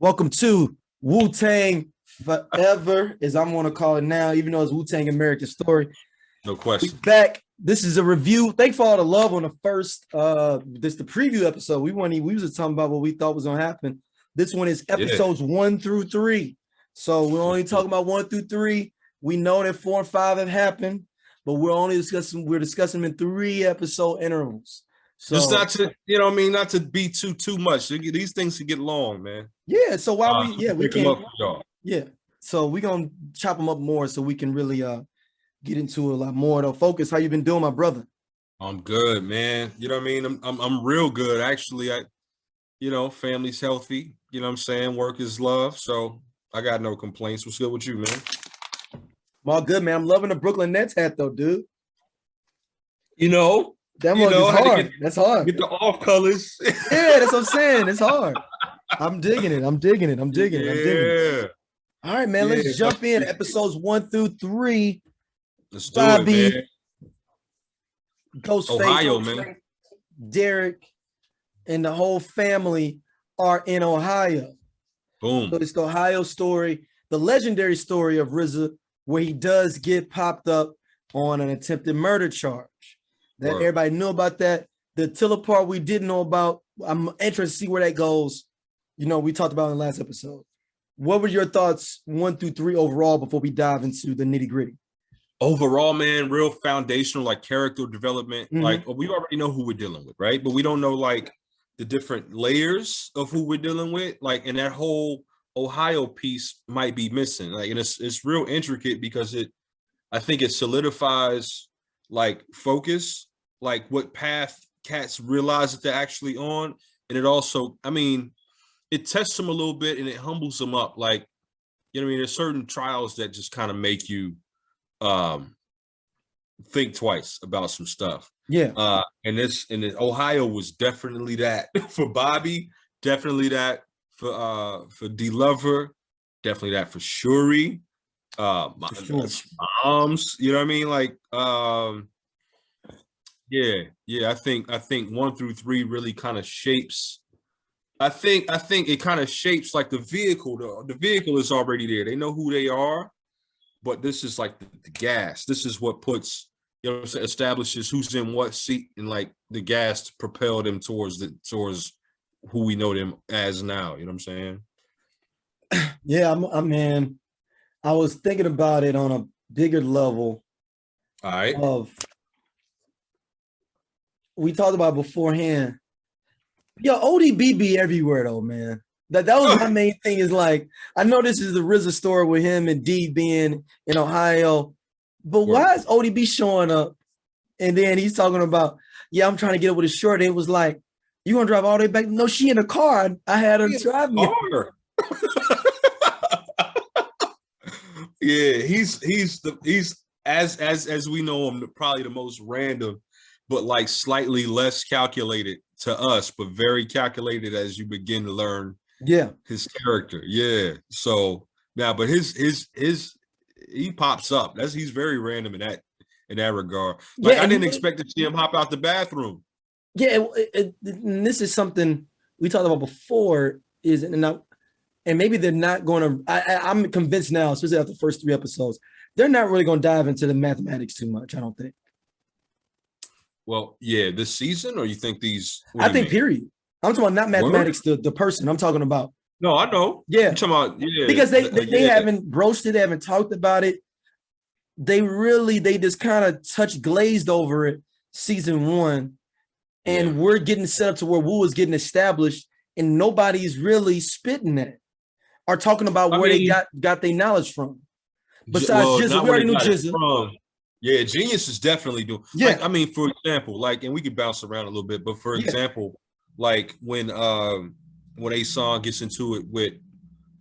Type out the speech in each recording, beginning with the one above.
Welcome to Wu-Tang Forever, as I'm going to call it now, even though it's Wu-Tang American Story. No We question. back. This is a review. Thanks for all the love on the first, this the preview episode. We was just talking about what we thought was going to happen. This one is episodes 1 through 3. So we're only talking about 1 through 3. We know that 4 and 5 have happened, but we're discussing them in 3 episode intervals. So Just not to, not to be too much. These things can get long, man. yeah, so while we Pick them can up for y'all. yeah. So we're gonna chop them up more so we can really get into a lot more though. Focus, how you been doing, my brother? I'm good, man. You know what I mean? I'm real good. Actually, family's healthy. You know what I'm saying? Work is love. So I got no complaints. What's good with you, man? I'm all good, man. I'm loving the Brooklyn Nets hat though, dude. That mug is hard. That's hard. Get the off colors. Yeah, that's what I'm saying. It's hard. I'm digging it. Yeah. All right, man. Let's jump in. Episodes 1 through 3. Let's do Bobby, it, man. Ghostface, Ohio, man. Derek, and the whole family are in Ohio. Boom. So it's the Ohio story, the legendary story of RZA, where he does get popped up on an attempted murder charge. That everybody knew about that. The Tiller part we didn't know about. I'm interested to see where that goes. We talked about in the last episode. What were your thoughts 1 through 3 overall before we dive into the nitty gritty? Overall, man, real foundational, like character development. Mhm. Like we already know who we're dealing with, right? But we don't know like the different layers of who we're dealing with. Like, and that whole Ohio piece might be missing. Like, and it's real intricate because I think it solidifies like focus, like what path cats realize that they're actually on. And it also, it tests them a little bit and it humbles them up. Like, there's certain trials that just kind of make you think twice about some stuff. Yeah. And Ohio was definitely that for Bobby, definitely that for D Lover, definitely that for Shuri. Moms, you know what I mean? Like I think 1 through 3 really kind of shapes. I think it kind of shapes like the vehicle. The vehicle is already there. They know who they are, but this is like the gas. This is what puts, establishes who's in what seat and like the gas to propel them towards who we know them as now. You know what I'm saying? Yeah, I was thinking about it on a bigger level. All right. We talked about beforehand. Yo, ODB be everywhere though, man. That was my main thing. Is like, I know this is the RZA story with him and D being in Ohio, but why is ODB showing up? And then he's talking about, I'm trying to get up with a short. And it was like, you gonna drive all the way back? No, she in the car. I had her drive me. Yeah, he's as we know him, probably the most random, but like slightly less calculated to us, but very calculated as you begin to learn his character. Yeah. So now, but his he pops up. He's very random in that regard. Like I didn't expect to see him hop out the bathroom. Yeah, and this is something we talked about before. And maybe they're not going to. I'm convinced now, especially after the first 3 episodes, they're not really going to dive into the mathematics too much. I don't think. Well, yeah, this season, or you think these? I think period. I'm talking about not mathematics, the person. I'm talking about. No, I know. Yeah, I'm talking about because they haven't broached it, they haven't talked about it. They just kind of glazed over it season 1, and we're getting set up to where Wu is getting established, and nobody's really spitting that or talking about where they got their knowledge from. Besides GZA, we already knew GZA. Yeah, Genius is definitely doing. Yeah, like, for example, and we could bounce around a little bit, but for example, like when a song gets into it with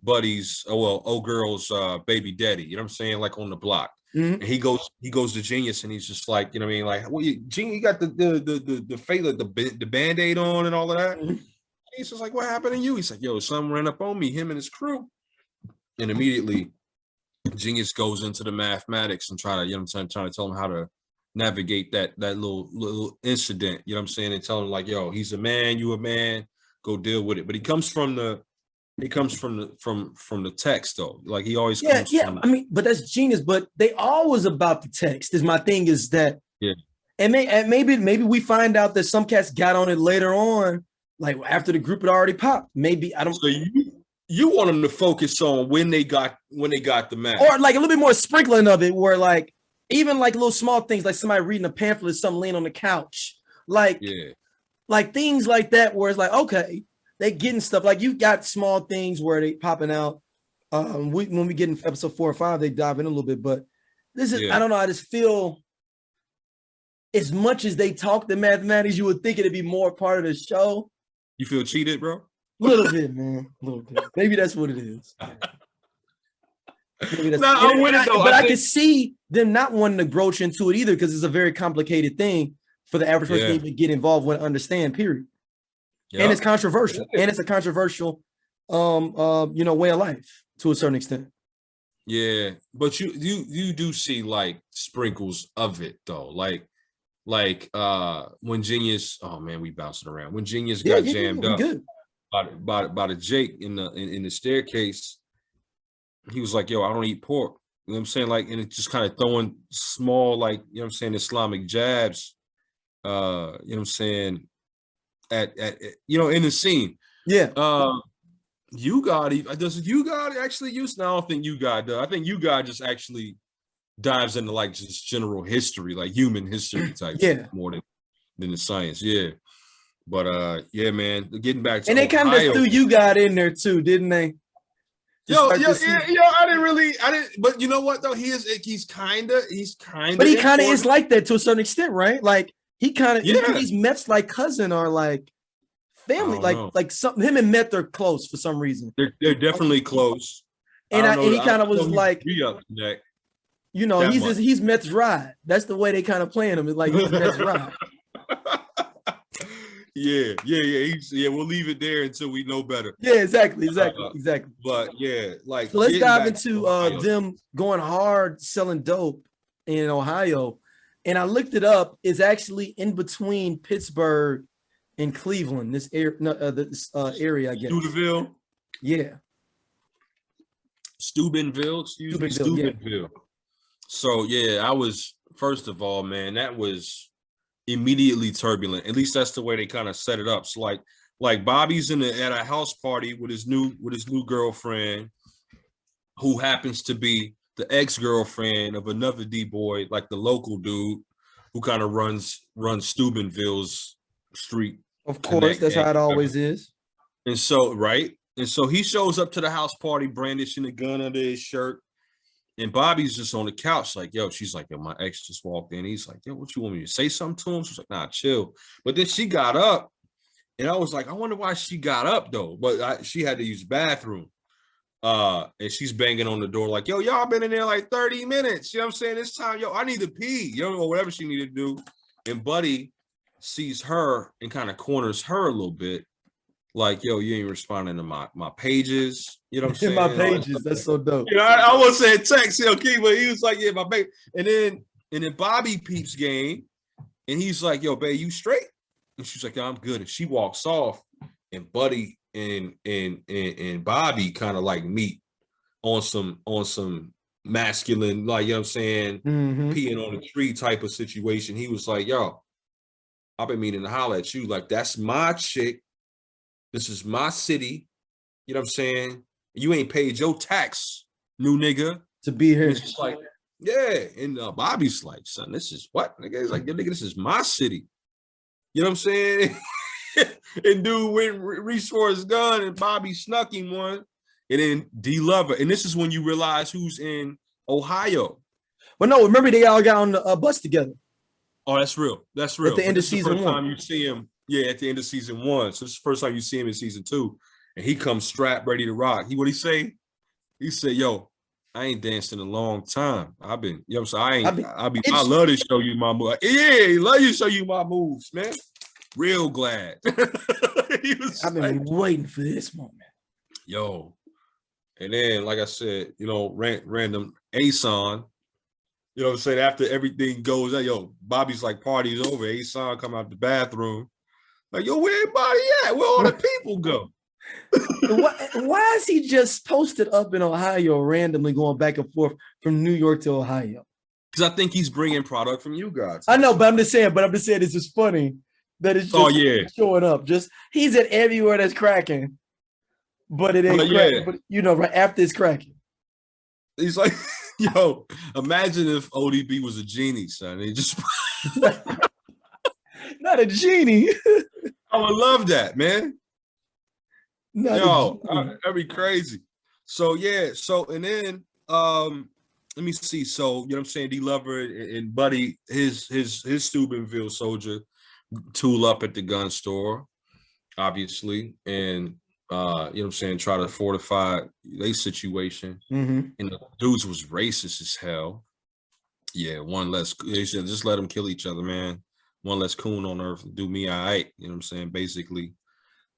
Buddy's, girl's baby daddy, you know what I'm saying, like on the block, and he goes to Genius, and he's just like, you know what I mean, like, well, Genius, you got the fate, the Band-Aid on and all of that. He's just like, what happened to you? He's like, yo, something ran up on me, him and his crew, and immediately Genius goes into the mathematics and trying to tell him how to navigate that little incident, you know what I'm saying, and tell him like, yo, he's a man, you a man, go deal with it. But he comes from the It comes from the text though. Like he always Yeah, comes yeah. from. I mean, but that's genius. But they always about the text. Is my thing is that, Yeah. and maybe we find out that some cats got on it later on, like after the group had already popped. Maybe I don't. So you want them to focus on when they got the match, Or like a little bit more sprinkling of it, where like even like little small things, like somebody reading a pamphlet, something laying on the couch, like things like that, where it's like, okay, they getting stuff. Like you got small things where they popping out. When we get in episode 4 or 5, they dive in a little bit, but this is I don't know. I just feel as much as they talk the mathematics, you would think it'd be more part of the show. You feel cheated, bro? A little bit, man. A little bit. Maybe that's what it is. Maybe that's I'm with it though. But I can see them not wanting to broach into it either because it's a very complicated thing for the average person to even get involved with, understand, period. Yep. And it's controversial. And it's a controversial way of life to a certain extent. Yeah, but you do see like sprinkles of it though. Like when Genius, oh man, we bouncing around. When Genius got jammed up by the Jake in the staircase, he was like, yo, I don't eat pork. You know what I'm saying? Like, and it's just kind of throwing small, like, you know what I'm saying, Islamic jabs, you know what I'm saying, at in the scene. Yeah. You got actually use? No, I don't think you got does. I think you got just actually dives into like just general history, like human history type more than the science. Yeah. But yeah, man, getting back to and they kind of threw you got in there too, didn't they? I didn't, but you know what though? He's kind of but he kind of is like that to a certain extent, right? Like he kind of he's Met's like cousin or like family, like something. Him and Met, they're close for some reason. They're definitely close. And he kind of was like, you know, he's Met's ride. That's the way they kind of playing him. It's like he's Met's ride. Yeah. We'll leave it there until we know better. Yeah, exactly. But yeah, like so let's dive into them going hard selling dope in Ohio. And I looked it up. It's actually in between Pittsburgh and Cleveland. This area, I guess. Steubenville. Yeah. Steubenville. Steubenville. So yeah, I was first of all, man, that was immediately turbulent. At least that's the way they kind of set it up. So like Bobby's at a house party with his new girlfriend, who happens to be the ex-girlfriend of another D-boy, like the local dude who kind of runs Steubenville's street. Of course, that's how it always is. And so he shows up to the house party brandishing a gun under his shirt. And Bobby's just on the couch, like, yo, she's like, yo, my ex just walked in. He's like, yo, what you want me to say something to him? She's like, nah, chill. But then she got up, and I was like, I wonder why she got up, though. But she had to use the bathroom. And she's banging on the door, like, yo, y'all been in there like 30 minutes. You know what I'm saying? It's time, yo, I need to pee, or whatever she needed to do. And Buddy sees her and kind of corners her a little bit. Like, yo, you ain't responding to my pages. You know what I'm saying? My pages. That's so dope. You know, I was saying text, okay, but he was like, yeah, my baby. And then Bobby peeps game, and he's like, yo, babe, you straight? And she's like, yeah, I'm good. And she walks off, and Buddy and Bobby kind of like meet on some masculine, like, you know what I'm saying, peeing on a tree type of situation. He was like, yo, I've been meaning to holler at you. Like, that's my chick. This is my city. You know what I'm saying? You ain't paid your tax, new nigga. To be here. And it's just like, yeah. And Bobby's like, son, this is what? Nigga, he's like, yo, nigga, this is my city. You know what I'm saying? And dude went reached for his gun, and Bobby snuck him one. And then D-Lover. And this is when you realize who's in Ohio. Well, no, remember they all got on the bus together. Oh, that's real. That's real. At the end of season 1. Time you see him. Yeah, at the end of season 1. So this is the first time you see him in season 2. And he comes strapped, ready to rock. What'd he say? He said, yo, I ain't danced in a long time. I've been, you know what I'm saying? I love to show you my moves. Yeah, love to show you my moves, man. Real glad. I've been waiting for this moment. Yo. And then, like I said, you know, random Ason, you know what I'm saying? After everything goes out, yo, Bobby's like, party's over. Ason come out the bathroom. Like, yo, where everybody at? Where all the people go? Why is he just posted up in Ohio randomly going back and forth from New York to Ohio? Because I think he's bringing product from you guys. I know, but I'm just saying it's just funny that it's just showing up. Just he's at everywhere that's cracking, but it ain't cracking. But you know, right after it's cracking. He's like, yo, imagine if ODB was a genie, son. He just not a genie. I would love that, man. Yo, that'd be crazy. So yeah, and then let me see. So, you know what I'm saying? D Lover and Buddy, his Steubenville soldier tool up at the gun store, obviously, and you know what I'm saying, try to fortify their situation. And the dudes was racist as hell. Yeah, one less. They said just let them kill each other, man. One less coon on earth, do me all right. You know what I'm saying? Basically.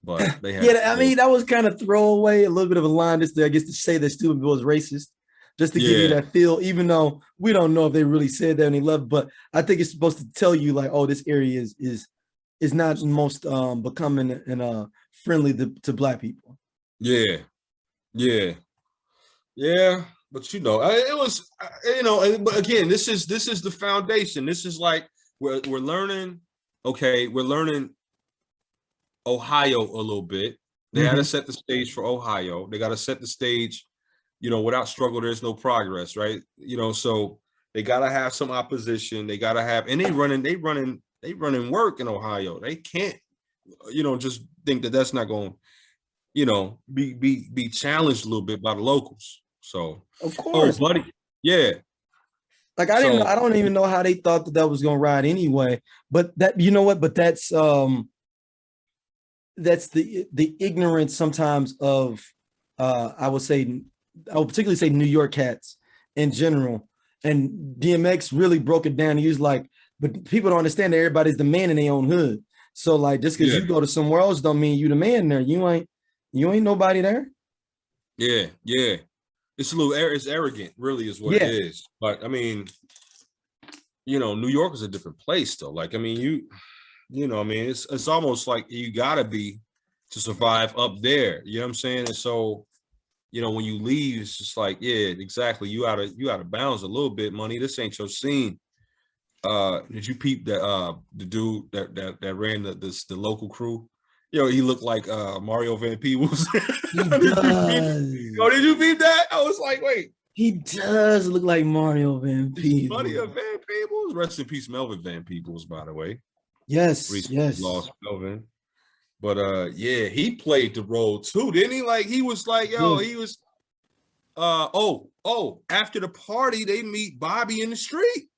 But they had I mean, that was kind of throwaway, a little bit of a line just to, I guess, to say that Steubenville is racist, just to give you that feel, even though we don't know if they really said that when he left. But I think it's supposed to tell you, like, oh, this area is not most becoming and friendly to Black people. Yeah. But you know, it was, you know, but again, this is the foundation. This is like we're learning. Okay, we're learning Ohio a little bit. They had to set the stage for Ohio. They got to set the stage, you know, without struggle, there's no progress, right? You know, so they got to have some opposition. They got to have, and they running work in Ohio. They can't, you know, just think that that's not going, you know, be challenged a little bit by the locals. So, of course, buddy, yeah. Like I didn't know, I don't even know how they thought that was going to ride anyway. But that, you know what? But that's the ignorance sometimes of I would particularly say New York cats in general. And DMX really broke it down. He was like, but people don't understand that everybody's the man in their own hood. So like just because you go to somewhere else don't mean you the man there. You ain't nobody there. Yeah. It's a little it's arrogant, really, is what it is. But I mean, you know, New York is a different place though. Like, I mean, you know, I mean, it's almost like you gotta be to survive up there. You know what I'm saying? And so, you know, when you leave, it's just like, yeah, exactly. You out of bounds a little bit, money. This ain't your scene. Did you peep that the dude that ran the local crew? Yo, he looked like Mario Van Peebles. Did you peep that? I was like, wait. He does look like Mario Van Peebles. Mario Van Peebles. Rest in peace, Melvin Van Peebles, by the way. Yes. Lost Melvin. But yeah, he played the role too, didn't he? Like he was like, yo, he was after the party, they meet Bobby in the street.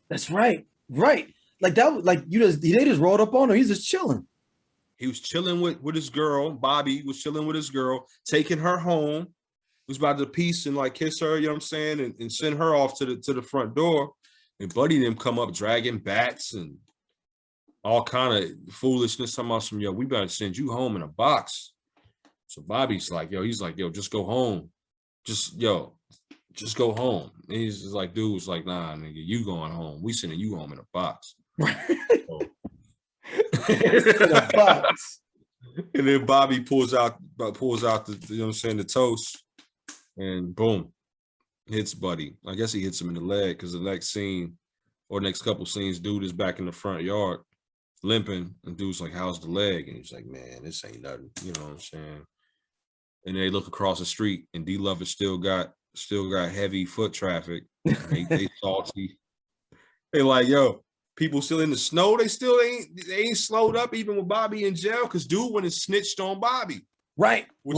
That's right. Right. Like that, like they just rolled up on him. He's just chilling. He was chilling with his girl. Bobby was chilling with his girl, taking her home. He was about to peace and like kiss her, you know what I'm saying, and send her off to the front door. And Buddy and them come up dragging bats and all kind of foolishness. Talking about some, yo, we better send you home in a box. So Bobby's like, yo, he's like, yo, just go home. Just go home. And he's just like, dude was like, nah, nigga, you going home. We sending you home in a box. In a box. And then Bobby pulls out the, you know what I'm saying, the toast, and boom, hits Buddy. I guess he hits him in the leg because the next scene or next couple scenes, dude is back in the front yard limping, and dude's like, how's the leg? And he's like, man, this ain't nothing, you know what I'm saying? And they look across the street, and D Lover still got heavy foot traffic. They salty. They like, yo, people still in the snow. They ain't slowed up even with Bobby in jail because dude went and snitched on Bobby. Right. Which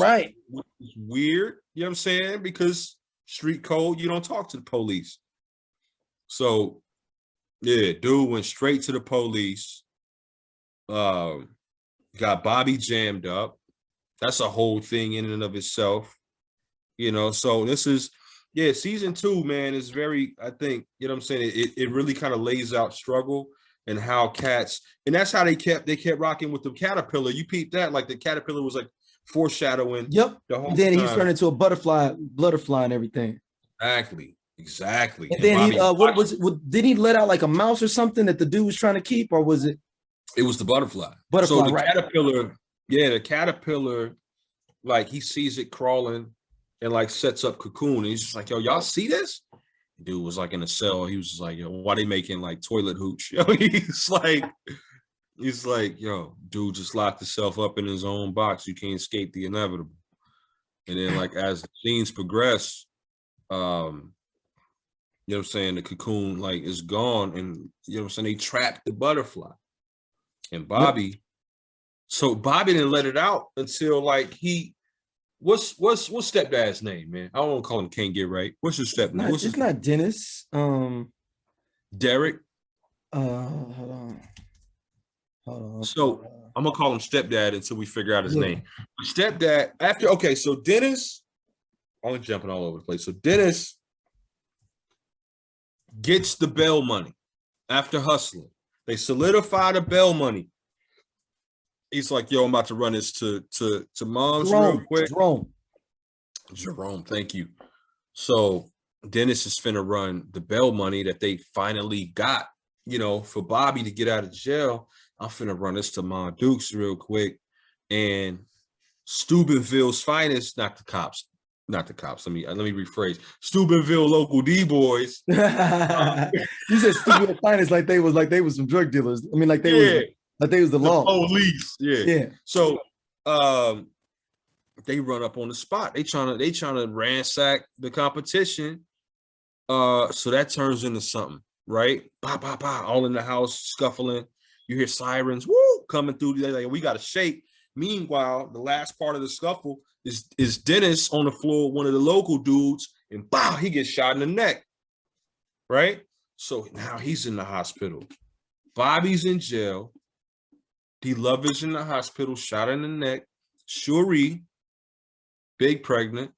is weird, you know what I'm saying? Because street code, you don't talk to the police. So yeah, dude went straight to the police. Got Bobby jammed up. That's a whole thing in and of itself, you know. So this is, season 2, man, is very, I think, you know what I'm saying, it really kind of lays out struggle and how cats, and that's how they kept rocking with the caterpillar. You peeped that, like the caterpillar was like foreshadowing. Yep. The whole then time. He's turned into a butterfly and everything. Exactly. And then did he let out like a mouse or something that the dude was trying to keep, or was it? It was the butterfly. So the caterpillar, the caterpillar like he sees it crawling and like sets up cocoon. And he's just like, yo, y'all see this? Dude was like in a cell. He was just like, yo, why they making like toilet hooch? Yo, he's like, yo, dude just locked himself up in his own box. You can't escape the inevitable. And then like as the scenes progress, you know what I'm saying, the cocoon like is gone, and you know what I'm saying, they trapped the butterfly. And Bobby, so Bobby didn't let it out until like what's stepdad's name, man? I don't want to call him Can't Get Right. What's his stepdad? It's not Dennis. Derek. Hold on. So I'm gonna call him stepdad until we figure out his name. Stepdad after so Dennis, I'm jumping all over the place. So Dennis gets the bail money after hustling. They solidify the bail money. He's like, yo, I'm about to run this to mom's real quick. Jerome, thank you. So Dennis is finna run the bail money that they finally got, for Bobby to get out of jail. I'm finna run this to Mom Dukes real quick. And Steubenville's finest, not the cops. Let me rephrase. Steubenville local D boys. You said Steubenville finest like they was some drug dealers. I mean, like they was the law. Police. Yeah. So they run up on the spot. They trying to ransack the competition. So that turns into something, right? Bah, all in the house scuffling. You hear sirens, woo, coming through. They're like, we got to shake. Meanwhile, the last part of the scuffle is Dennis on the floor, one of the local dudes, and bow, he gets shot in the neck. Right? So now he's in the hospital. Bobby's in jail. D-Lover's in the hospital, shot in the neck. Shuri, big pregnant.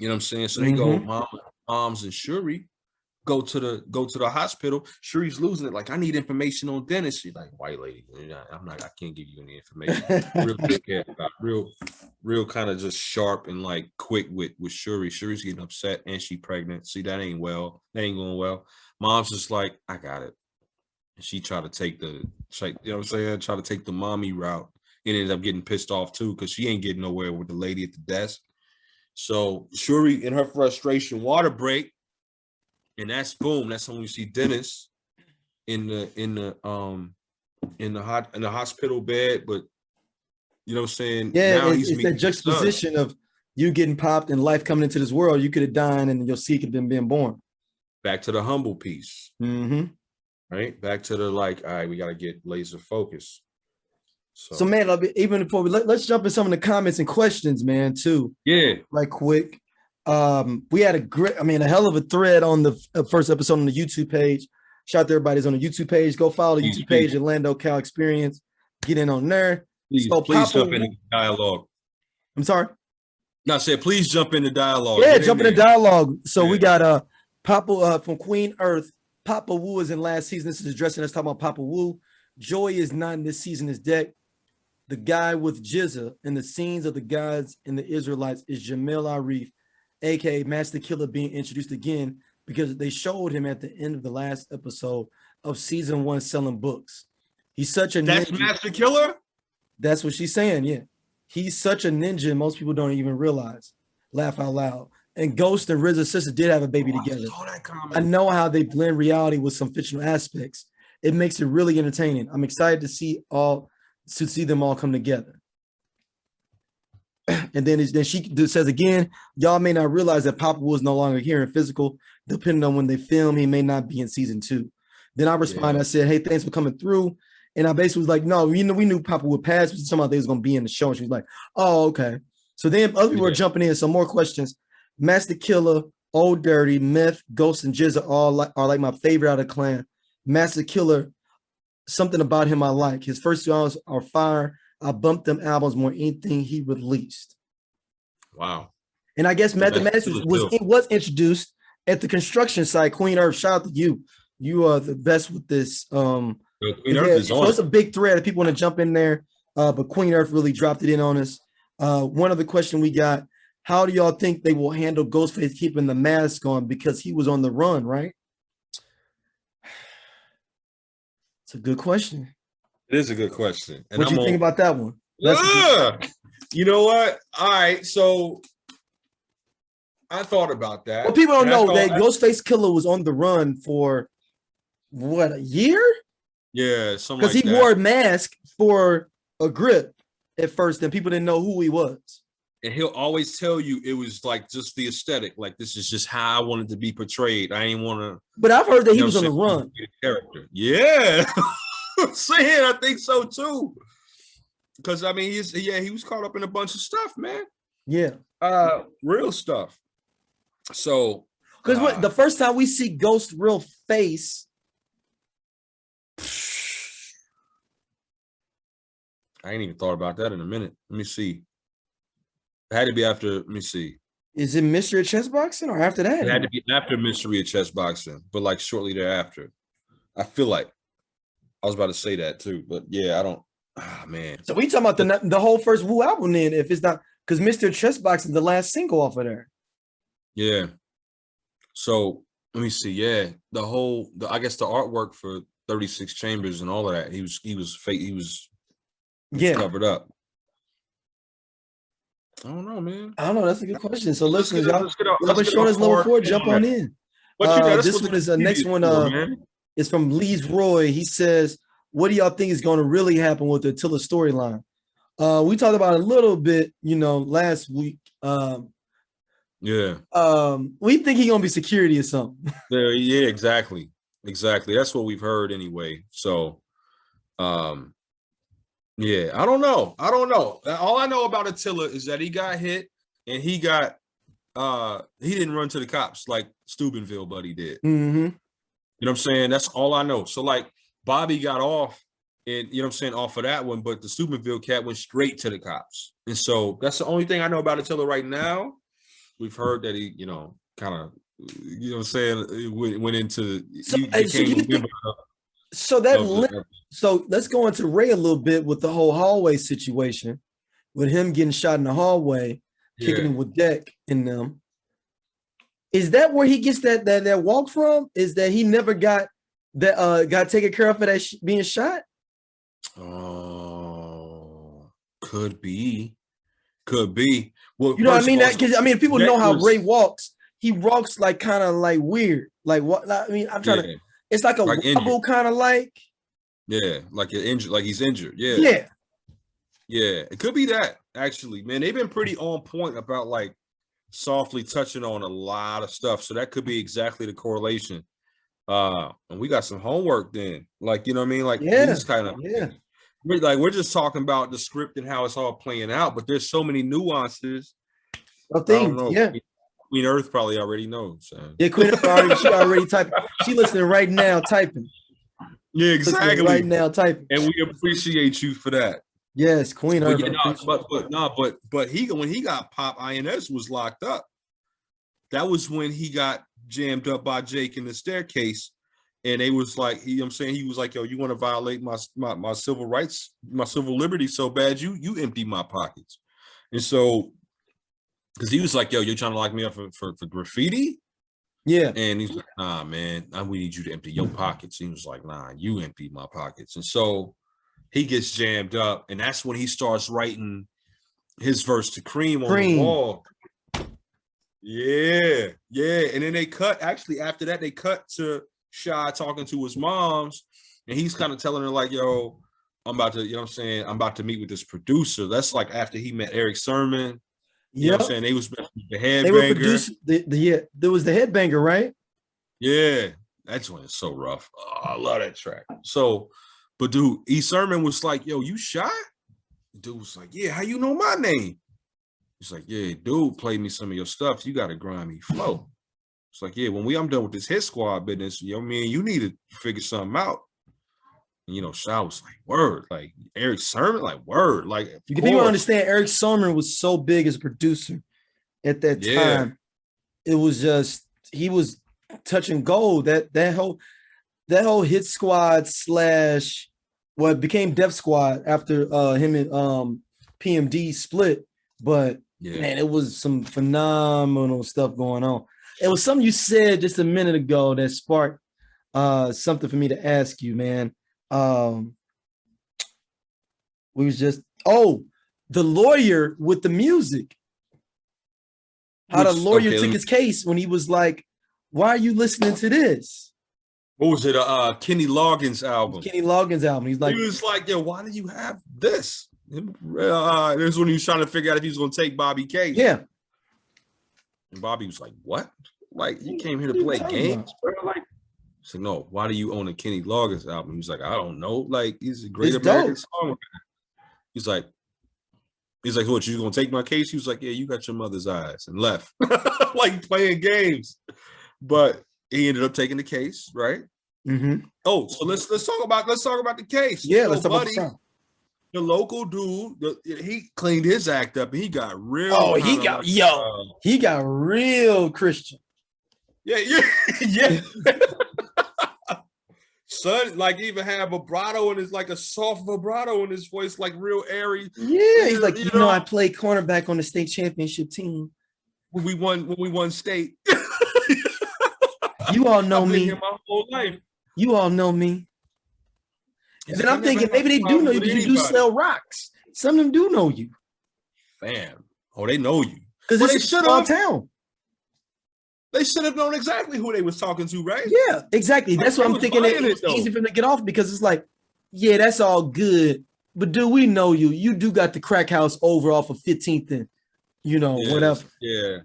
You know what I'm saying? So they go, moms and Shuri go to the hospital. Shuri's losing it. Like, I need information on Dennis. She's like, white lady, I can't give you any information. Real kind of just sharp and like quick with Shuri. Shuri's getting upset and she pregnant. See, that ain't going well. Mom's just like, I got it. And she tried to take try to take the mommy route and ended up getting pissed off too, because she ain't getting nowhere with the lady at the desk. So Shuri, in her frustration, water break. And that's boom. That's when you see Dennis in the hospital bed. But you know what I'm saying? Yeah, now it's that juxtaposition of you getting popped and life coming into this world. You could have died and your seed could have been born. Back to the humble piece. Right? Back to the like, all right, we gotta get laser focus. So man, even before let's jump in some of the comments and questions, man, too. Yeah. Right quick. We had a hell of a thread on the first episode on the YouTube page. Shout out to everybody's on the YouTube page. Go follow the YouTube page at Lando Cal Experience. Get in on there. Please jump in the dialogue. I'm sorry? No, I said please jump in the dialogue. Yeah, jump in the dialogue. So we got Papa from Queen Earth. Papa Wu is in last season. This is addressing us, talking about Papa Wu. Joy is not in this season as deck. The guy with Jizza and the scenes of the gods and the Israelites is Jamil Arif, aka Master Killer, being introduced again because they showed him at the end of the last episode of season 1 selling books. He's such a That's ninja. Master Killer? That's what she's saying, yeah. He's such a ninja, most people don't even realize. Laugh out loud. And Ghost and RZA's sister did have a baby together. I know how they blend reality with some fictional aspects. It makes it really entertaining. I'm excited to see them all come together. And then she says again, y'all may not realize that Papa was no longer here in physical. Depending on when they film, he may not be in season 2. Then I responded, I said, hey, thanks for coming through. And I basically was like, no, we knew Papa would pass. We talking about they was going to be in the show. And she was like, oh, okay. So then other people are jumping in. Some more questions. Master Killer, Old Dirty, Meth, Ghost, and Jizza are like my favorite out of Clan. Master Killer, something about him I like. His first 2 albums are fire. I bumped them albums more than anything he released. Wow. And I guess Mathematics was introduced at the construction site. Queen Earth, shout out to you. You are the best with this. Queen Earth is on. So it's a big thread if people want to jump in there. But Queen Earth really dropped it in on us. One other question we got, how do y'all think they will handle Ghostface keeping the mask on because he was on the run, right? It's a good question. It is a good question. And what do you think about that one? You know what? All right, so I thought about that. Well, people don't know that Ghostface Killer was on the run for what, a year? Yeah, something because like he that. wore a mask for a grip at first, and people didn't know who he was. And he'll always tell you it was like just the aesthetic, like this is just how I wanted to be portrayed. I ain't want to. But I've heard that he was on the run. Character, yeah. I'm saying I think so too. Because I mean, he was caught up in a bunch of stuff, man. Yeah, real stuff. So, because what the first time we see Ghost real face, I ain't even thought about that in a minute. Let me see. It had to be after. Let me see. Is it Mystery of Chess Boxing or after that? It had to be after Mystery of Chess Boxing, but like shortly thereafter. I feel like I was about to say that too, but yeah, I don't. Ah, man. So we talking about the whole first Wu album then, if it's not because Mystery of Chess Boxing is the last single off of there. Yeah. So let me see. Yeah, I guess the artwork for 36 Chambers and all of that. He was fake. He was covered up. I don't know, man. I don't know. That's a good question. So listen, y'all been showing us level 4. Jump on in. This one is the next one. Is from Lee's Roy. He says, "What do y'all think is going to really happen with the Attila storyline?" We talked about it a little bit, last week. We think he's gonna be security or something. Yeah, exactly. That's what we've heard anyway. So, yeah, I don't know. All I know about Attila is that he got hit and he didn't run to the cops like Steubenville buddy did. Mm-hmm. You know what I'm saying? That's all I know. So like Bobby got off and off of that one, but the Steubenville cat went straight to the cops. And so that's the only thing I know about Attila right now. We've heard that he, kind of, went into So let's go into Ray a little bit with the whole hallway situation, with him getting shot in the hallway, kicking him with Deck in them. Is that where he gets that walk from? Is that he never got taken care of for that being shot? Oh, could be. Well, you know what I mean? Because people know how Ray walks. He walks like kind of like weird. Like what? I mean, I'm trying to. It's like a wobble kind of like. Yeah, like injured, like he's injured. Yeah. Yeah. It could be that actually, man. They've been pretty on point about like softly touching on a lot of stuff, so that could be exactly the correlation. And we got some homework then. Like, you know what I mean? Like these kind of we're just talking about the script and how it's all playing out, but there's so many nuances. Of things, Queen Earth probably already knows. Yeah, Queen Earth already typing. She listening right now, typing. Yeah, exactly. Right now, typing. And we appreciate you for that. Yes, Queen Earth. But when he got popped, INS was locked up. That was when he got jammed up by Jake in the staircase. And they was like, he was like, yo, you want to violate my civil rights, my civil liberties so bad, you empty my pockets. And so, because he was like, yo, you're trying to lock me up for graffiti? Yeah. And he's like, nah, man, we need you to empty your pockets. He was like, nah, you empty my pockets. And so he gets jammed up, and that's when he starts writing his verse to Cream on the wall. Yeah. And then they cut, actually, after that, they cut to Shy talking to his moms, and he's kind of telling her, like, yo, I'm about to, I'm about to meet with this producer. That's like after he met Eric Sermon. You know what I'm saying? They was the headbanger. They were producing there was the headbanger, right? Yeah. That one is so rough. Oh, I love that track. So, but dude, E. Sermon was like, yo, you shot? The dude was like, yeah, how you know my name? He's like, yeah, dude, play me some of your stuff. You got a grimy flow. It's like, yeah, when I'm done with this hit squad business, you need to figure something out. And, Shy was like, word. Like, Eric Sermon, like, word. Like, people understand Eric Sermon was so big as a producer at that time. It was just, he was touching gold. That whole hit squad / it became Def Squad after him and PMD split. But man, it was some phenomenal stuff going on. It was something you said just a minute ago that sparked something for me to ask you, man. We was just the lawyer with the music. How the lawyer took his case when he was like, why are you listening to this? What was it? Kenny Loggins album. Kenny Loggins album. He's like, he was like, yo, why do you have this? This is when he was trying to figure out if he was going to take Bobby case. Yeah. And Bobby was like, what? Like, you came here to play games, bro? Like, so no, why do you own a Kenny Loggins album? He's like, I don't know. Like, he's a great American songwriter. He's like, what, you gonna take my case? He was like, yeah, you got your mother's eyes, and left. Like playing games. But he ended up taking the case, right? Mm-hmm. Oh, so let's talk about the case. Yeah, let's talk about the local dude, he cleaned his act up and he got real. Oh, he got real Christian. Yeah. Son, like even had vibrato and it's like a soft vibrato in his voice, like real airy. Yeah, he's like, you know, I played cornerback on the state championship team. When we won state. You all know me. My whole life. You all know me. And then I'm thinking maybe they do know you because you do sell rocks. Some of them do know you. Fam. Oh, they know you. Because it's a small town. They should have known exactly who they was talking to, right? Yeah, exactly. That's what I'm thinking. It's easy for them to get off because it's like, yeah, that's all good. But do we know you? You do got the crack house over off of 15th and, whatever. Yeah.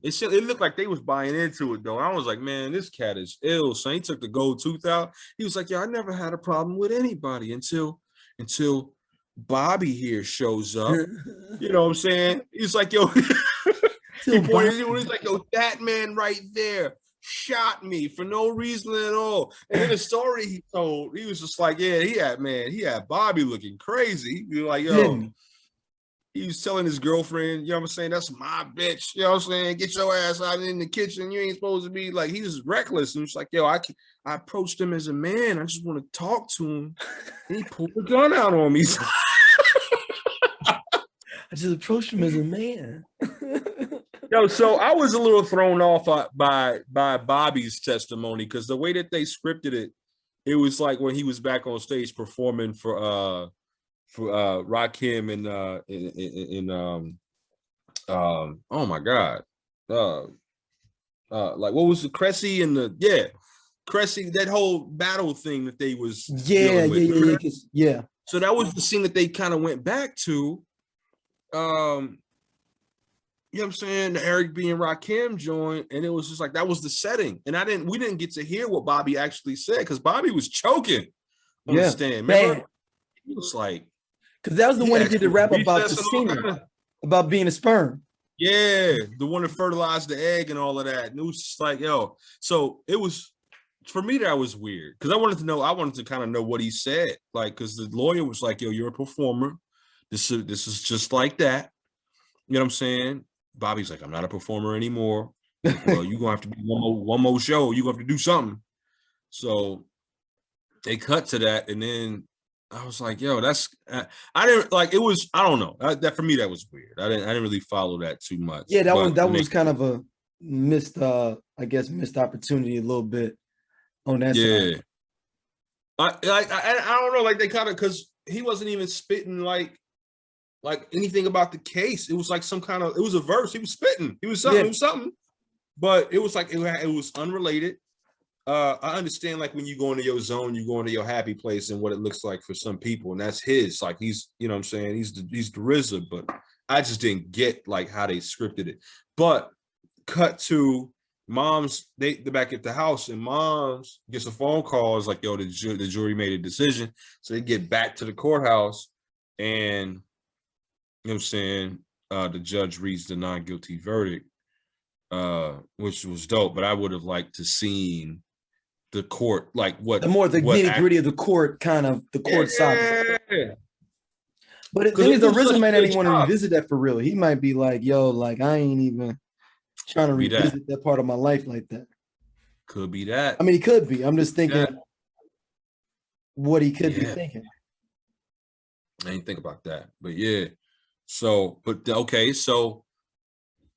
It looked like they was buying into it, though. I was like, man, this cat is ill. So he took the gold tooth out. He was like, yeah, I never had a problem with anybody until Bobby here shows up. You know what I'm saying? He's like, yo, he's like, yo, that man right there shot me for no reason at all. And in the story he told, he was just like, yeah, he had Bobby looking crazy. He was like, yo. He was telling his girlfriend, you know what I'm saying? That's my bitch. You know what I'm saying? Get your ass out in the kitchen. You ain't supposed to be like, he was reckless. And it's like, yo, I approached him as a man. I just want to talk to him. And he pulled the gun out on me. I just approached him as a man. Yo, so I was a little thrown off by Bobby's testimony because the way that they scripted it, it was like when he was back on stage performing for Rakim and oh my God, like what was the Cressy and Cressy, that whole battle thing that they was yeah. So that was the scene that they kind of went back to. You know what I'm saying? The Eric B and Rakim joint, and it was just like that was the setting, and we didn't get to hear what Bobby actually said because Bobby was choking on the stand. Remember? He was like. Because that was the one that did the rap about the semen, about being a sperm. Yeah, the one that fertilized the egg and all of that. And it was just like, yo. So it was, for me, that was weird. Because I wanted to kind of know what he said. Like, because the lawyer was like, yo, you're a performer. This is just like that. You know what I'm saying? Bobby's like, I'm not a performer anymore. Well, you're going to have to be one more show. You're going to have to do something. So they cut to that. And then I was like, yo, that's I didn't like it was, I don't know. That for me, that was weird. I didn't really follow that too much. Yeah, that was kind of a missed opportunity a little bit on that side. I don't know, like they kind of because he wasn't even spitting like anything about the case. It was like it was a verse. He was spitting. It was something. But it was like it was unrelated. I understand like when you go into your zone, you go into your happy place and what it looks like for some people, and that's his. Like he's, you know what I'm saying, he's the RZA, but I just didn't get like how they scripted it. But cut to mom's, they're back at the house, and mom's gets a phone call. It's like, yo, the jury made a decision. So they get back to the courthouse, and you know what I'm saying, the judge reads the non-guilty verdict, which was dope. But I would have liked to seen the court, like the nitty-gritty of the court, kind of the court side. But the thing is, the RZA might not even want to revisit that for real. He might be like, yo, like I ain't even trying to revisit that part of my life like that. Could be that. I mean, he could be. I'm just thinking what he could be thinking. I didn't think about that. But yeah. So, so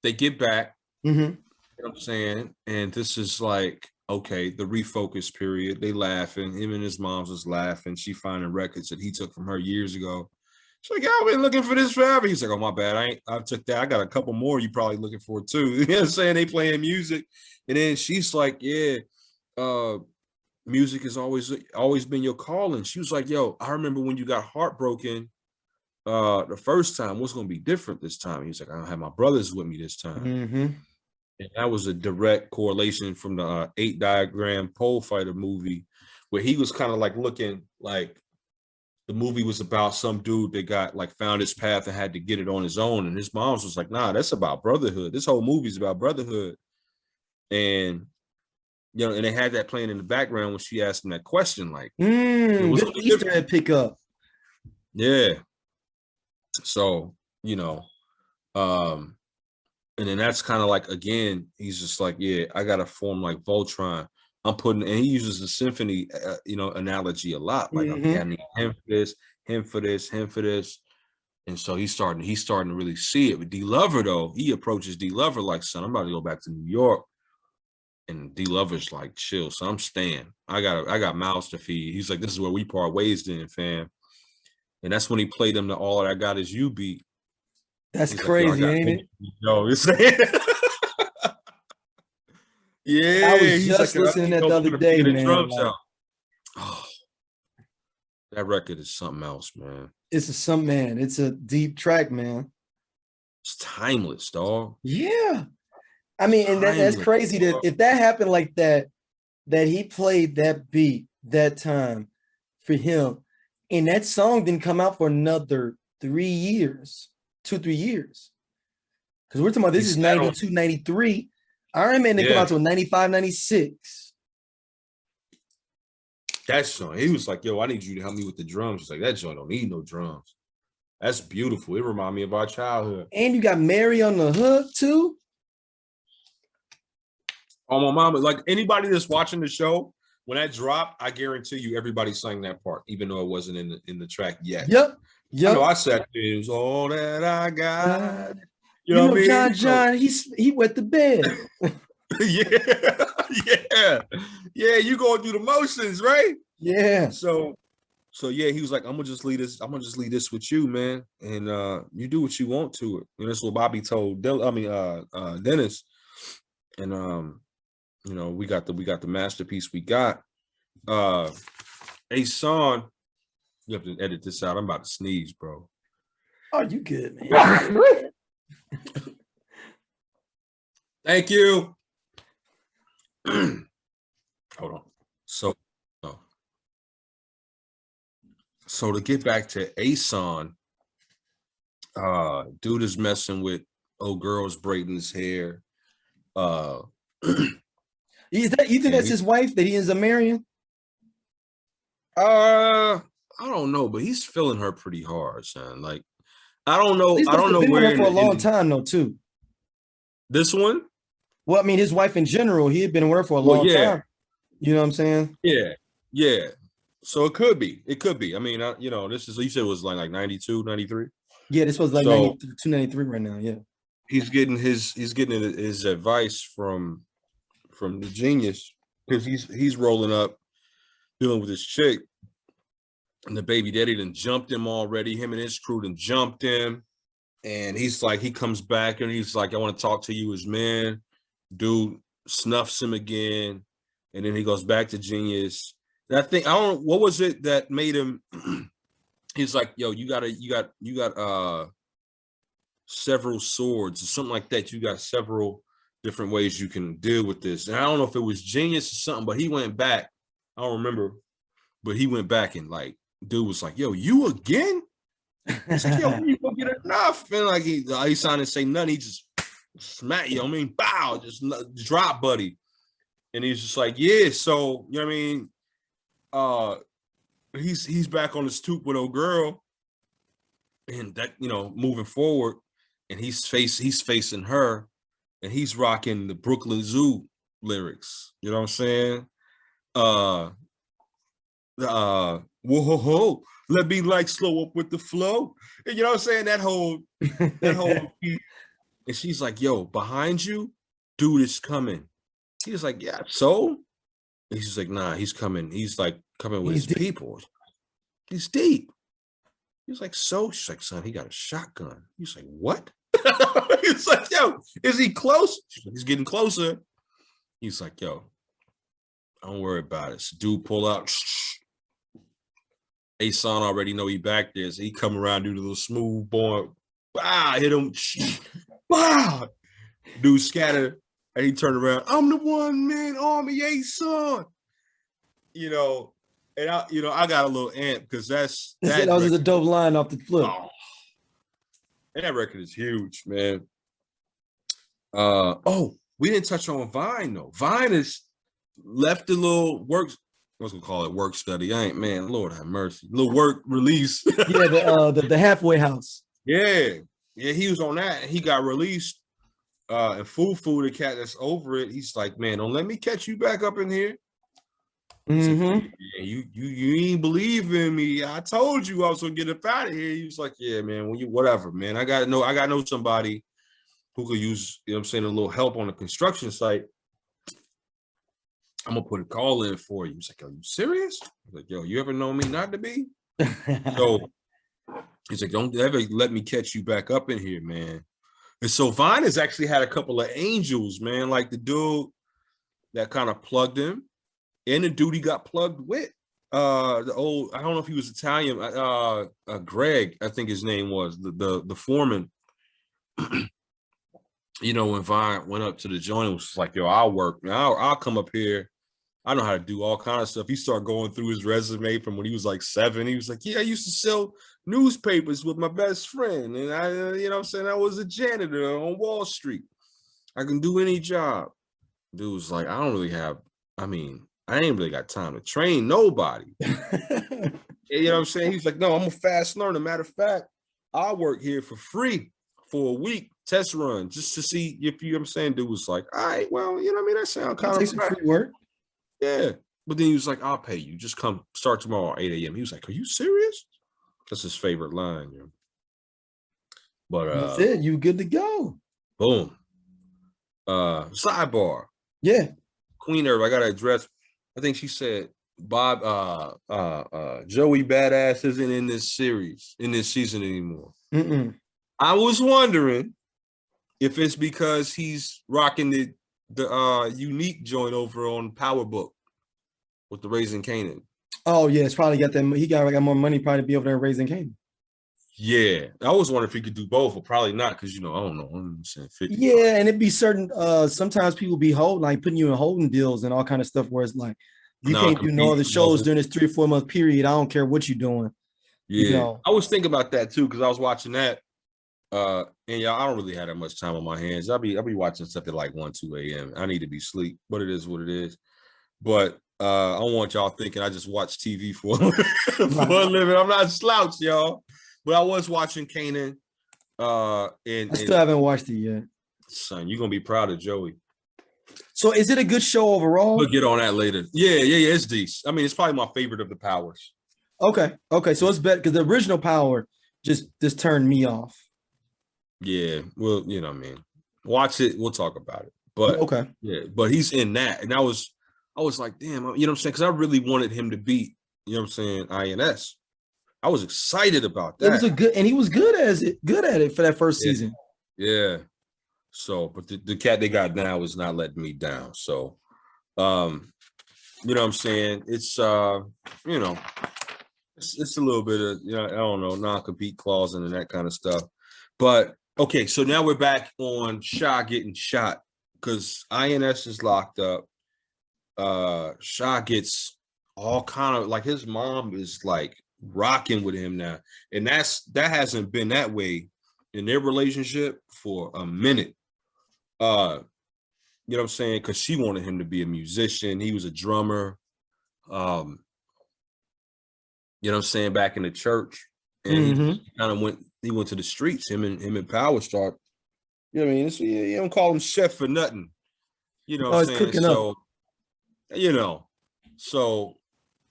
they get back. Mm-hmm. You know what I'm saying? And this is like, okay, the refocus period. They laughing. Him and his mom's was laughing. She finding records that he took from her years ago. She's like, yeah, I've been looking for this forever. He's like, oh, my bad. I took that. I got a couple more you probably looking for too. You know what I'm saying? They playing music. And then she's like, yeah, music has always been your calling. She was like, yo, I remember when you got heartbroken the first time. What's gonna be different this time? He's like, I don't have my brothers with me this time. Mm-hmm. And that was a direct correlation from the 8 Diagram Pole Fighter movie, where he was kind of like looking like the movie was about some dude that got like found his path and had to get it on his own. And his mom's was like, nah, that's about brotherhood. This whole movie's about brotherhood. And you know, and they had that playing in the background when she asked him that question, like, Good Easter egg pickup. Yeah. So, you know, and then that's kind of like, again, he's just like, yeah, I got to form like Voltron. I'm putting, and he uses the symphony, analogy a lot. Like, okay, I need him for this, him for this, him for this. And so he's starting to really see it. But D Lover, though, he approaches D Lover like, son, I'm about to go back to New York. And D Lover's like, chill. So I'm staying. I got mouths to feed. He's like, this is where we part ways then, fam. And that's when he played them the All That I Got Is You beat. That's crazy, ain't it? Yo, it's yeah. I was just listening to that the other day, man. Like, oh, that record is something else, man. It's a deep track, man. It's timeless, dog. Yeah. I mean, and that's crazy that if that happened like that he played that beat that time for him, and that song didn't come out for another 3 years, 2-3 years. Because we're talking about this is 92, 93. Iron Man didn't come out till 95, 96. That song, he was like, yo, I need you to help me with the drums. It's like, that joint don't need no drums. That's beautiful. It reminded me of our childhood. And you got Mary on the hook, too. Oh, my mama, like anybody that's watching the show, when that dropped, I guarantee you everybody sang that part, even though it wasn't in the track yet. Yep. You know, I said it was all that I got. You know what I mean? John, he wet the bed. yeah. You going through the motions, right? Yeah. So yeah, he was like, I'm gonna just leave this with you, man, and you do what you want to it. And that's what Bobby told Dennis, and you know, we got the masterpiece we got. Son, you have to edit this out. I'm about to sneeze, bro. Oh, you good, man. Thank you. Hold on. So to get back to Ason, dude is messing with old girls braiding his hair. You think that's his wife that he ends up marrying? I don't know, but he's feeling her pretty hard, son. Like, I don't know. I don't know where for a long time though, too. This one? Well, I mean, his wife in general, he had been with her for a long time. You know what I'm saying? Yeah. So it could be. I mean, this is, you said it was like 92, 93? Yeah, this was like 92, 93 right now, yeah. He's getting his advice from the genius, because he's rolling up, dealing with his chick, and the baby daddy done jumped him already. Him and his crew done jumped him. And he's like, he comes back and he's like, I want to talk to you as man. Dude snuffs him again. And then he goes back to genius. And I don't know, what was it that made him, he's like, yo, you got several swords or something like that. You got several different ways you can deal with this. And I don't know if it was genius or something, but he went back. I don't remember, but he went back and like, dude was like, yo, you again? He's like, yo, when you gonna get enough? And like he signed and say nothing. He just smack you. I mean, bow, just drop, buddy. And he's just like, yeah. So you know what I mean? He's back on the stoop with old girl, and that, you know, moving forward, and he's facing her, and he's rocking the Brooklyn Zoo lyrics. You know what I'm saying? Whoa, let me like slow up with the flow. And you know what I'm saying? That whole beat. And she's like, yo, behind you, dude is coming. He's like, yeah, so? And he's like, nah, he's coming. He's like coming with his people. He's deep. He's like, so? She's like, son, he got a shotgun. He's like, what? He's like, yo, is he close? She's like, he's getting closer. He's like, yo, don't worry about it. So dude pull out. A-Son already know he back there. So he come around, do the little smooth boy. Bah, hit him. Bah. Dude scatter. And he turned around. I'm the one man army A-Son. You know, and I got a little amp because that was a dope line off the flip. Oh, and that record is huge, man. We didn't touch on Vine though. Vine is left a little work. I was gonna call it work study. I ain't, man. Lord have mercy. Little work release. Yeah, the halfway house. Yeah, he was on that. And he got released. And Fufu, the cat that's over it, he's like, man, don't let me catch you back up in here. Mm-hmm. Like, yeah, you ain't believe in me. I told you I was gonna get up out of here. He was like, yeah, man, whatever, man. I gotta know somebody who could use, you know what I'm saying, a little help on the construction site. I'm gonna put a call in for you. He's like, are you serious? I was like, yo, you ever know me not to be? So he's like, don't ever let me catch you back up in here, man. And so Vine has actually had a couple of angels, man, like the dude that kind of plugged him, and the dude he got plugged with. The old, I don't know if he was Italian, Greg, I think his name was, the foreman. You know, when Vine went up to the joint, it was like, yo, I'll work. I'll come up here. I know how to do all kinds of stuff. He started going through his resume from when he was like 7. He was like, yeah, I used to sell newspapers with my best friend. And I, you know what I'm saying? I was a janitor on Wall Street. I can do any job. Dude was like, I ain't really got time to train nobody. You know what I'm saying? He's like, no, I'm a fast learner. Matter of fact, I work here for free for a week, test run, just to see if you know what I'm saying. Dude was like, all right, well, you know what I mean? That sounds kind of free work. Yeah. But then he was like, I'll pay you. Just come start tomorrow at 8 a.m. He was like, are you serious? That's his favorite line, yo. But that's it. You good to go. Boom. Sidebar. Yeah. Queen Herb, I gotta address. I think she said Bob Joey Badass isn't in this season anymore. Mm-mm. I was wondering if it's because he's rocking the unique joint over on Power Book with the Raising Canaan. Oh yeah, it's probably got that. He got more money probably to be over there Raising Canaan. Yeah, I was wondering if he could do both, but probably not because I don't know. I'm saying 50. Yeah, and it'd be certain. Sometimes people be putting you in holding deals and all kind of stuff where it's like you can't do no other shows during this 3 or 4 month period. I don't care what you're doing. Yeah, I was thinking about that too because I was watching that. And yeah, I don't really have that much time on my hands. I'll be watching stuff at like 1, 2 a.m. I need to be asleep, but it is what it is. But I don't want y'all thinking I just watch TV for a living. I'm not slouched, y'all. But I was watching Kanan. I still haven't watched it yet. Son, you're gonna be proud of Joey. So is it a good show overall? We'll get on that later. Yeah, it's decent. I mean, it's probably my favorite of the Powers. Okay. So it's better because the original Power just turned me off. Yeah, well, you know what I mean. Watch it, we'll talk about it. But okay. Yeah, but he's in that. And I was like, damn, you know what I'm saying? Because I really wanted him to beat, you know what I'm saying, INS. I was excited about that. He was good at it for that first season. Yeah. So, but the cat they got now is not letting me down. So, you know what I'm saying? It's it's a little bit of, I don't know, non-compete clause and that kind of stuff. But okay, so now we're back on Sha getting shot because INS is locked up. Sha gets all kind of like his mom is like rocking with him now, and that hasn't been that way in their relationship for a minute. You know what I'm saying? Because she wanted him to be a musician. He was a drummer. You know what I'm saying? Back in the church, and he kind of went to the streets. Him and Power start. You know what I mean? You don't call him chef for nothing. You know what I'm saying? So,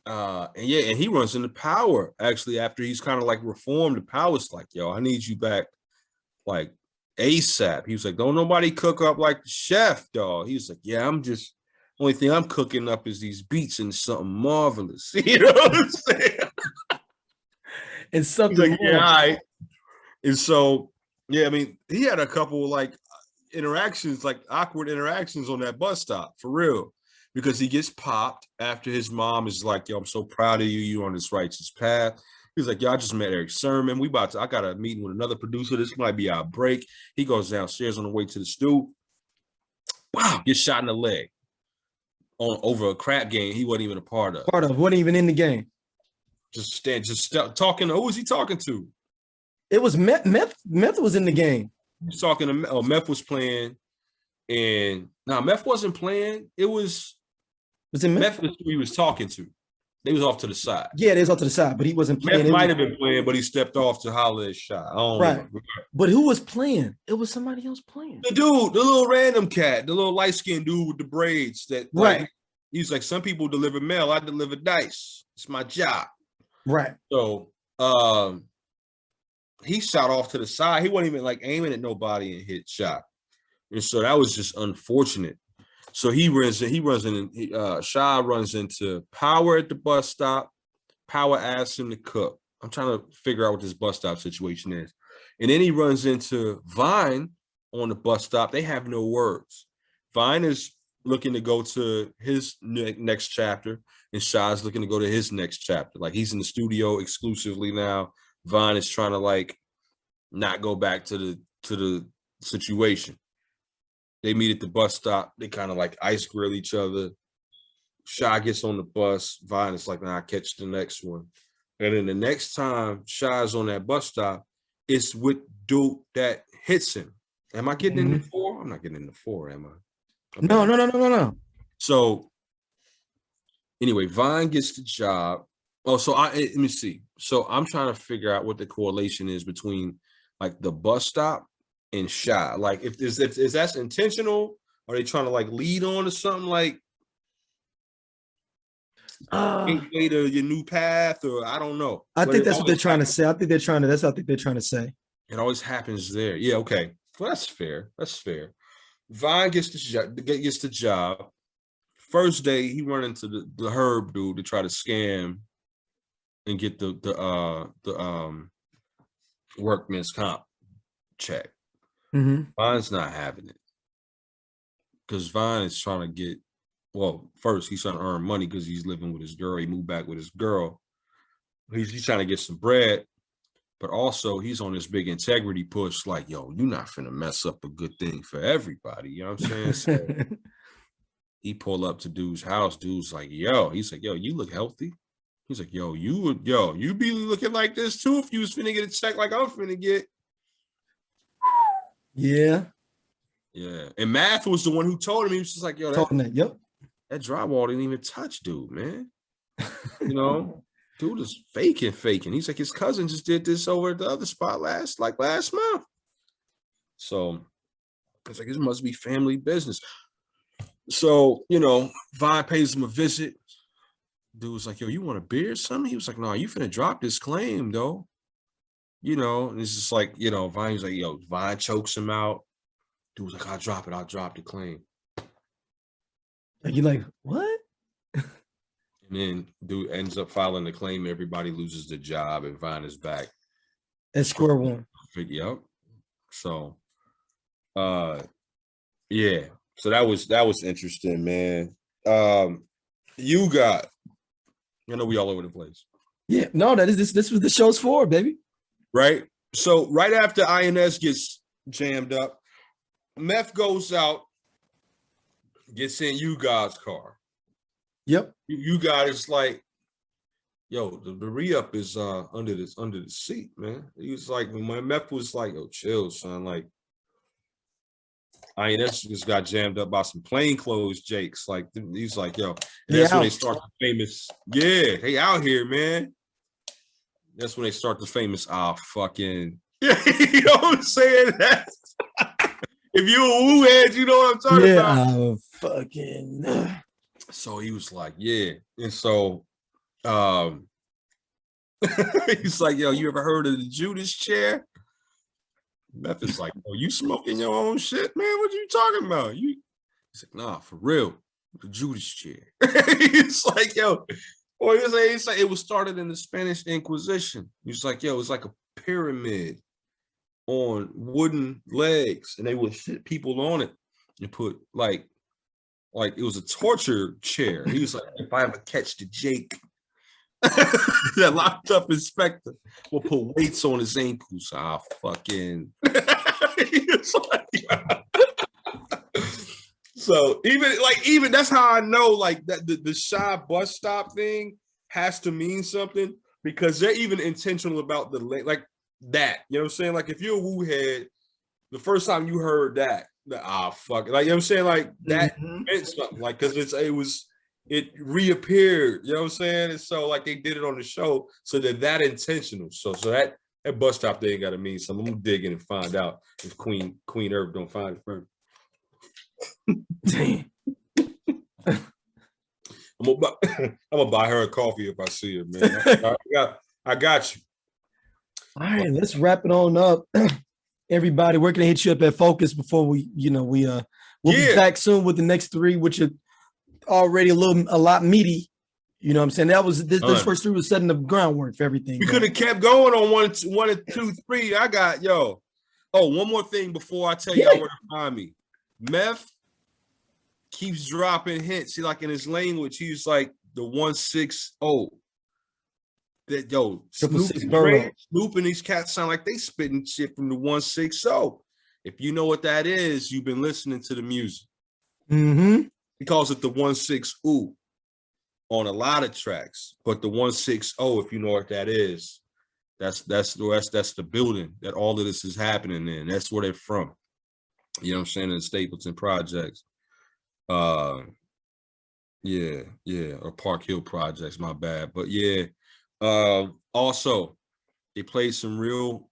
and he runs into Power actually after he's kind of like reformed. The Power's like, yo, I need you back like ASAP. He was like, don't nobody cook up like the chef, dog. He was like, yeah, only thing I'm cooking up is these beats and something marvelous. You know what I'm saying? and He's something like, yeah, more. all right. And so, yeah, I mean, he had a couple like interactions, like awkward interactions on that bus stop for real, because he gets popped after his mom is like, yo, I'm so proud of you. You on this righteous path. He's like, yo, I just met Eric Sermon. I got a meeting with another producer. This might be our break. He goes downstairs on the way to the stool. Wow, gets shot in the leg over a crap game he wasn't even a part of. Wasn't even in the game. Just talking. Who was he talking to? It was Meth. Meth was in the game. He was talking to Meth was playing, and Meth wasn't playing. It was it Meth? Meth was who he was talking to. They was off to the side. Yeah, they was off to the side, but he wasn't playing. Meth might have been playing, but he stepped off to holler his shot. I don't know. But who was playing? it was somebody else playing. The dude, the little random cat, the little light-skinned dude with the braids that right. He's like, some people deliver mail, I deliver dice. It's my job. Right. So he shot off to the side. He wasn't even like aiming at nobody and hit shot. And so that was just unfortunate. So Shy runs into Power at the bus stop. Power asks him to cook. I'm trying to figure out what this bus stop situation is. And then he runs into Vine on the bus stop. They have no words. Vine is looking to go to his next chapter, and Shy's looking to go to his next chapter. Like, he's in the studio exclusively now. Vine is trying to like not go back to the situation. They meet at the bus stop. They kind of like ice grill each other. Shy gets on the bus. Vine is like, nah, I'll catch the next one. And then the next time Shy's on that bus stop, it's with dude that hits him. Am I getting in the 4? I'm not getting in the 4, am I? No. So anyway, Vine gets the job. Oh, so let me see. So I'm trying to figure out what the correlation is between like the bus stop and Shy. Like, if that's intentional, are they trying to like lead on to something like gateway to your new path, or I don't know. I think that's what they're trying to say. That's what I think they're trying to say. It always happens there. Yeah, okay. Well, that's fair. Vine gets the job. First day, he run into the Herb dude to try to scam and get the workman's comp check. Vine's not having it because Vine is trying to get. Well, first he's trying to earn money because he's living with his girl. He moved back with his girl. He's trying to get some bread, but also he's on this big integrity push. Like, yo, you're not finna mess up a good thing for everybody. You know what I'm saying? So he pull up to dude's house. Dude's like, yo, he's like, yo, you look healthy. He's like, yo, you be looking like this too if you was finna get a check like I'm finna get. Yeah. Yeah. And Math was the one who told him. He was just like, yo, yep. That drywall didn't even touch dude, man. You know, dude is faking. He's like, his cousin just did this over at the other spot last month. So it's like, this must be family business. So, you know, Vine pays him a visit. Dude's like, yo, you want a beer or something? He was like, no, you finna drop this claim, though. You know, and it's just like, you know, Vine's like, yo, Vine chokes him out. Dude's like, I'll drop the claim. You're like, what? And then dude ends up filing the claim. Everybody loses the job, and Vine is back at square one. Yep. So, yeah. So that was interesting, man. You got. I know we all over the place. Yeah. No, this was the show's for, baby. Right. So right after INS gets jammed up, Meth goes out. Gets in you God's car. Yep. You God is like, yo, the re-up is under the seat, man. He was like, when my Meth was like, yo, chill, son. Like, INS just got jammed up by some plainclothes jakes. Like, he's like, yo, that's when they start the famous, yeah, hey, out here, man. That's when they start the famous, fucking, you know what I'm saying? If you a Wu head, you know what I'm talking about. Fucking. So he was like, yeah. And so he's like, yo, you ever heard of the Judas chair? Meth is like, oh, you smoking your own shit, man? What you talking about? He's like, nah, for real. The Judas chair. He's like, yo, Or he say it was started in the Spanish Inquisition. He was like, yo, it was like a pyramid on wooden legs, and they would sit people on it and put like it was a torture chair. He was like, if I ever catch the Jake that locked up inspector, we'll put weights on his ankles. Fucking. So even that's how I know like that the shy bus stop thing has to mean something, because they're even intentional about the like that. You know what I'm saying? Like if you're a Wu head, the first time you heard that, fuck it. Like, you know what I'm saying? Like that meant something. Like, cause it reappeared, you know what I'm saying? And so like they did it on the show, so they're that intentional. So that bus stop thing gotta mean something. I'm gonna dig in and find out if Queen Herb don't find it first. Damn. I'm gonna buy her a coffee if I see her, man. I got you. All right, let's wrap it on up. Everybody, we're gonna hit you up at Focus before we'll be back soon with the next 3, which are already a lot meaty. You know what I'm saying? That was this first 3 was setting the groundwork for everything. We could have kept going on 1 and 2, 3. I got yo. Oh, one more thing before I tell y'all where to find me. Meth keeps dropping hints. See, like in his language, he's like the 160. That Snoop and these cats sound like they spitting shit from the 160. If you know what that is, you've been listening to the music. Mm-hmm. He calls it the 160 on a lot of tracks, but the 160, if you know what that is, that's the building that all of this is happening in. That's where they're from. You know what I'm saying? In the Stapleton Projects. Or Park Hill Projects, my bad. But yeah. Also, they played some real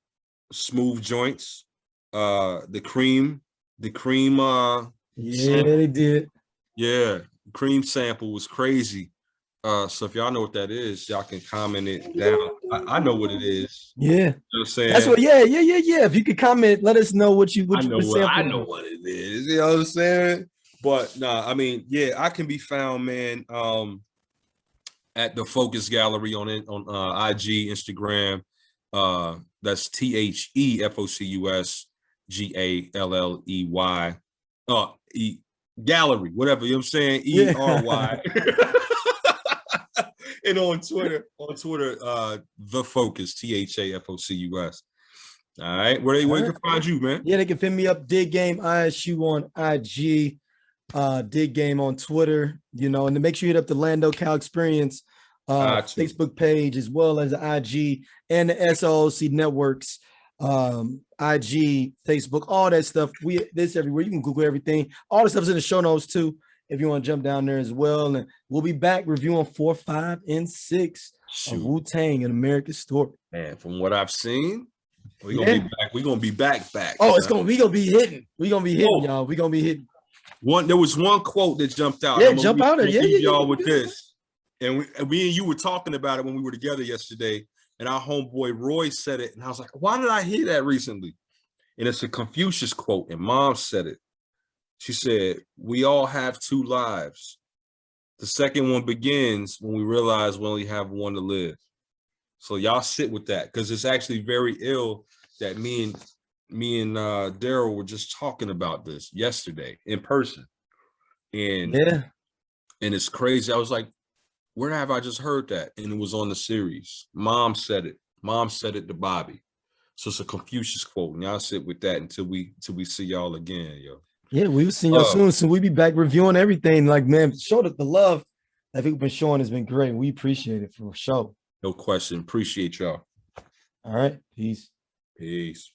smooth joints. The cream sample. They did. Yeah, cream sample was crazy. So if y'all know what that is, y'all can comment it down. I know what it is. Yeah. You know what I'm saying? That's what, yeah. If you could comment, let us know what you I know what it is. You know what I'm saying? But nah, I mean, yeah, I can be found, man, at the Focus Gallery on IG, Instagram. That's THEFOCUS GALLEY. Gallery, whatever, you know what I'm saying? ERY. And on Twitter, the Focus, THAFOCUS. All right, where they can find you, man? Yeah, they can find me up Dig Game ISU on IG, Dig Game on Twitter, and to make sure you hit up the Lando Cal Experience Facebook page, as well as the IG and the SOC networks, IG, Facebook, all that stuff. This everywhere. You can Google everything. All the stuff's in the show notes too, if you want to jump down there as well. And we'll be back reviewing 4, 5, and 6 of Wu-Tang and American Story. Man, from what I've seen, we're gonna be back. We're gonna be back. Oh, we gonna be hitting. We're gonna be hitting, y'all. We're gonna be hitting. There was one quote that jumped out. Yeah, jump out there. Y'all with this. And we and you were talking about it when we were together yesterday, and our homeboy Roy said it, and I was like, why did I hear that recently? And it's a Confucius quote, and Mom said it. She said, we all have 2 lives. The second one begins when we realize we only have one to live. So y'all sit with that, because it's actually very ill that me and Daryl were just talking about this yesterday in person. And it's crazy. I was like, where have I just heard that? And it was on the series. Mom said it. Mom said it to Bobby. So it's a Confucius quote. And y'all sit with that until we see y'all again, yo. Yeah, we will see y'all soon. So we'll be back reviewing everything. Like, man, show that the love that people been showing has been great. We appreciate it for sure. No question. Appreciate y'all. All right. Peace. Peace.